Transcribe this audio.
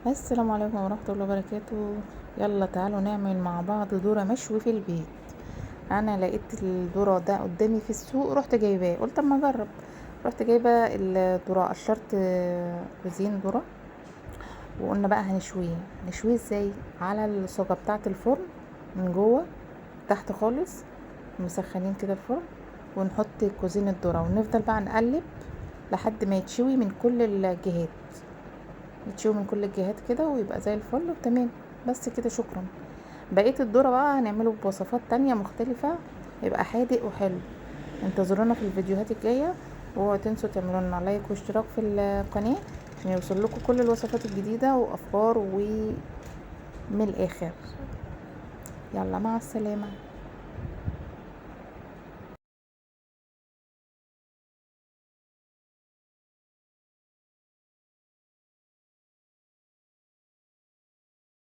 السلام عليكم ورحمة الله وبركاته. يلا تعالوا نعمل مع بعض ذرة مشوي في البيت. انا لقيت الذرة ده قدامي في السوق، رحت جايباه، قلت اما اجرب. رحت جايبه الذرة، قشرت كوزين ذرة، وقلنا بقى نشويه ازاي؟ على الصاجة بتاعة الفرن من جوه تحت خالص، مسخنين كده الفرن، ونحط كوزين الذرة ونفضل بقى نقلب لحد ما يتشوي من كل الجهات، يتشوي من كل الجهات كده ويبقى زي الفل وتمام. بس كده، شكرا. بقية الذرة بقى هنعمله بوصفات تانية مختلفة، يبقى حادق وحلو. انتظرونا في الفيديوهات الجاية، واوعوا تنسوا تعملوا لنا لايك واشتراك في القناة عشان يوصل لكم كل الوصفات الجديدة وافكار ومن الاخر. يلا، مع السلامة.